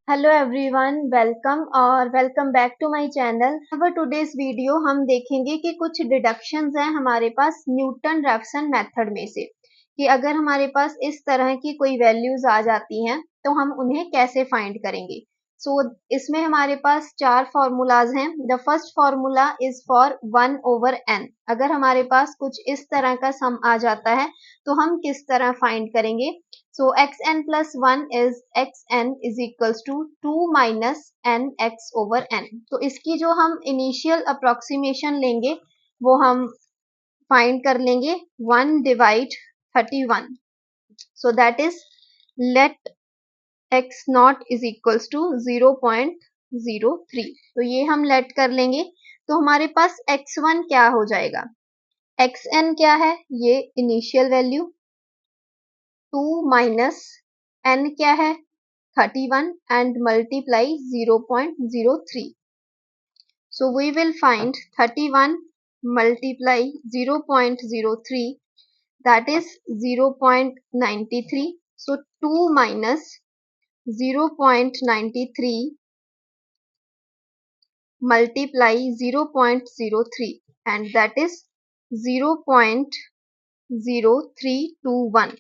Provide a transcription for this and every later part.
Hello everyone, welcome और welcome back to my channel. For today's video हम देखेंगे कि कुछ डिडक्शंस हैं हमारे पास न्यूटन रैफसन मेथड में से, कि अगर हमारे पास इस तरह की कोई वैल्यूज आ जाती हैं तो हम उन्हें कैसे फाइंड करेंगे। इसमें हमारे पास चार फॉर्मूलाज हैं। The first formula is for 1/n। अगर हमारे पास कुछ इस तरह का सम आ जाता है तो हम किस तरह फाइंड करेंगे। So xn plus 1 is xn is equals to 2 minus n x over n। तो इसकी जो हम इनिशियल अप्रोक्सीमेशन लेंगे वो हम फाइंड कर लेंगे 1 divide 31। So that is let x naught is equals to 0.03। तो ये हम लेट कर लेंगे तो हमारे पास x1 क्या हो जाएगा, xn क्या है, ये इनिशियल वैल्यू, 2 माइनस n क्या है 31 and multiply 0.03। So we will find 31 multiply 0.03, that is 0.93। So 2 minus 0.93 multiply 0.03 and that is 0.0321।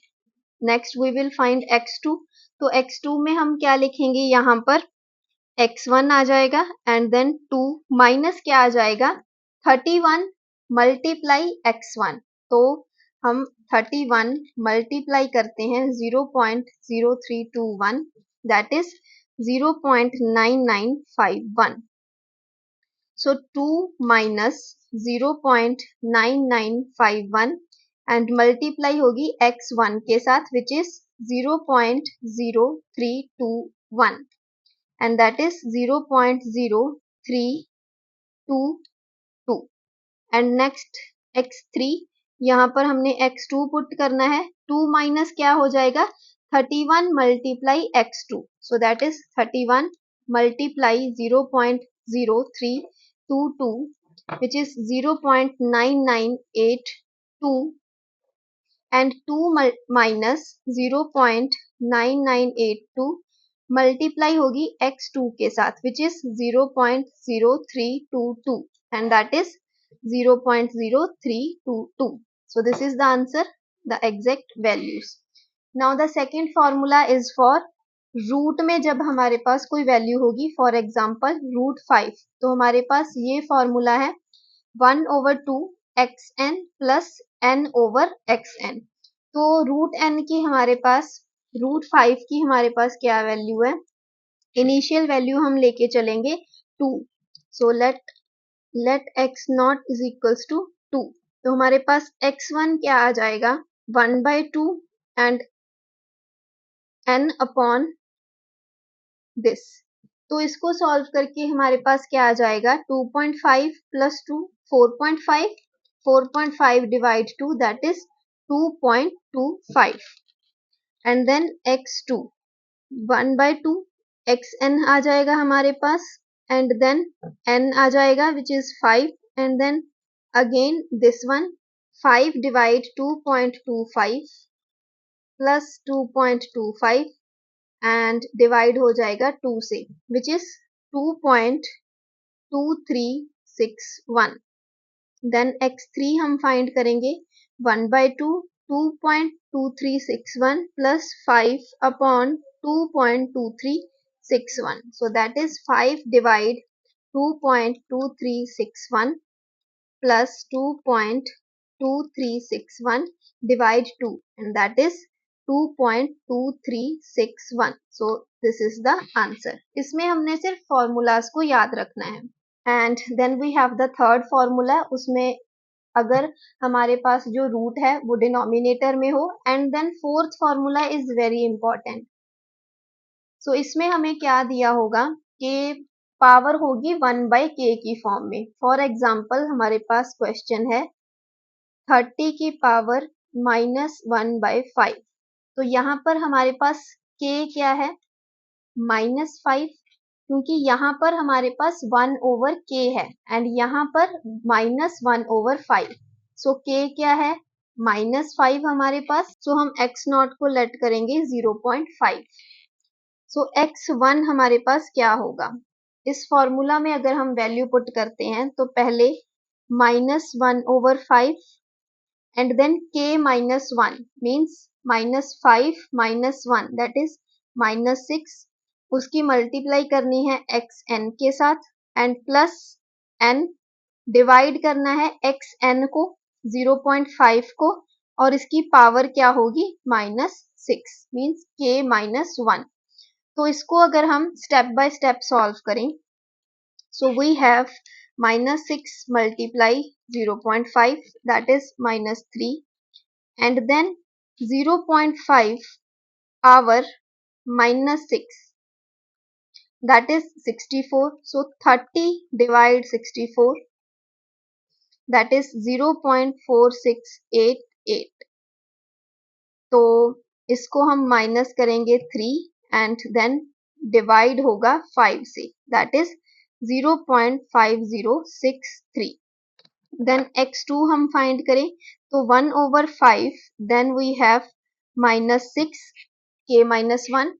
Next we will find x2। तो x2 में हम क्या लिखेंगे, यहाँ पर x1 आ जाएगा एंड देन 2 माइनस क्या आ जाएगा 31 मल्टीप्लाई x1। तो हम 31 मल्टीप्लाई करते हैं 0.0321, that is 0.9951। So 2 minus 0.9951 and multiply होगी x1 के साथ which is 0.0321 and that is 0.0322। And next x3, यहाँ पर हमने x2 पुट करना है। 2 माइनस क्या हो जाएगा 31 multiply x2, so that is 31 multiply 0.0322 which is 0.9982 and 2 minus 0.9982 multiply होगी x2 के साथ which is 0.0322 and that is 0.0322। so this is the answer, the exact values। now the second formula is for root में जब हमारे पास कोई value होगी, for example √5, तो हमारे पास ये फॉर्मूला है 1/2 xn प्लस n/xn। तो √n की हमारे पास, √5 की हमारे पास क्या वैल्यू है, इनिशियल वैल्यू हम लेके चलेंगे 2। So let x naught is equals to 2। तो हमारे पास x1 क्या आ जाएगा 1/2 एंड n अपॉन दिस। तो इसको सॉल्व करके हमारे पास क्या आ जाएगा 2.5 plus 2 4.5, 4.5 divide 2 that is 2.25 and then x2 1/2 xn आ जाएगा हमारे पास एंड देन n आ जाएगा which is 5 and then again this one 5 divide 2.25 plus 2.25 and divide हो जाएगा 2 से विच इज 2.2361। देन x3 हम फाइंड करेंगे 1/2 2.2361 plus 5 upon 2.2361, so that is 5 divide 2.2361 plus 2.2361 divide 2 and that is 2.2361। so this is the answer। इसमें हमने सिर्फ formulas को याद रखना है। And then we have the third formula. उसमें अगर हमारे पास जो रूट है वो डिनोमिनेटर में हो and then fourth formula is very important. So इसमें हमें क्या दिया होगा कि पावर होगी 1/k की फॉर्म में। फॉर एग्जाम्पल हमारे पास क्वेश्चन है 30 की पावर -1/5। तो यहाँ पर हमारे पास k क्या है -5, क्योंकि यहाँ पर हमारे पास 1/k है एंड यहाँ पर -1/5। सो k क्या है -5 हमारे पास। सो हम x0 को लेट करेंगे 0.5। सो x1 हमारे पास क्या होगा, इस फॉर्मूला में अगर हम वैल्यू पुट करते हैं तो पहले -1/5 and then k minus 1 means -5 minus 1 that is -6, उसकी मल्टीप्लाई करनी है xn के साथ एंड प्लस n, डिवाइड करना है xn को 0.5 को और इसकी पावर क्या होगी -6 मीन्स k -1। तो इसको अगर हम स्टेप बाय स्टेप सॉल्व करें, so we have -6 multiply 0.5 that is -3 and then 0.5 power -6 that is 64, so 30 divide 64 that is 0.4688। तो इसको हम माइनस करेंगे 3 एंड देन डिवाइड होगा 5 से that is 0.5063। देन x2 हम फाइंड करें तो 1/5 then we have -6 k -1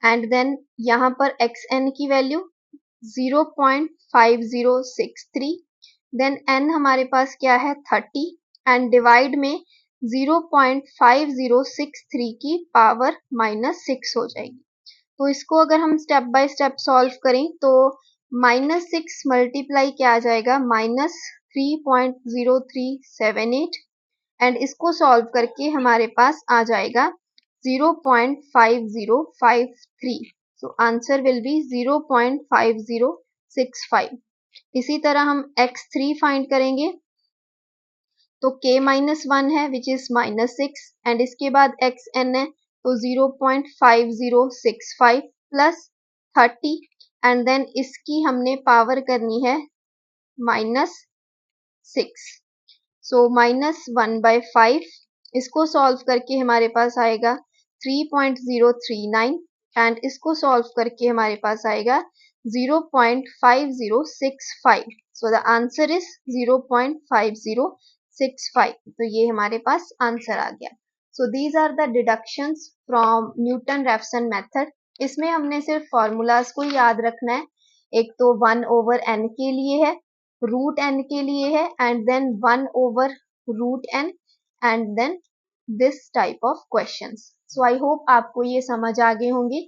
and then यहाँ पर xn की वैल्यू 0.5063, देन n हमारे पास क्या है 30 एंड डिवाइड में 0.5063 की पावर -6 हो जाएगी। तो इसको अगर हम स्टेप बाय स्टेप सॉल्व करें तो -6 मल्टीप्लाई क्या आ जाएगा -3.0378 एंड इसको सॉल्व करके हमारे पास आ जाएगा 0.5053। So answer will be 0.5065। इसी तरह हम x3 फाइंड करेंगे तो k -1 है विच इज -6 एंड इसके बाद xn है तो 0.5065 प्लस 30 एंड देन इसकी हमने पावर करनी है -6, सो -1/5, इसको सॉल्व करके हमारे पास आएगा 3.039 एंड इसको सॉल्व करके हमारे पास आएगा 0.5065। So the answer is 0.5065। तो ये हमारे पास आंसर आ गया। So these are the deductions from Newton Raphson method. इसमें हमने सिर्फ फॉर्मूलाज को याद रखना है, एक तो 1/n के लिए है, √n के लिए है and then 1/√n and then this type of questions. So I hope आपको ये समझ आ गए होंगे।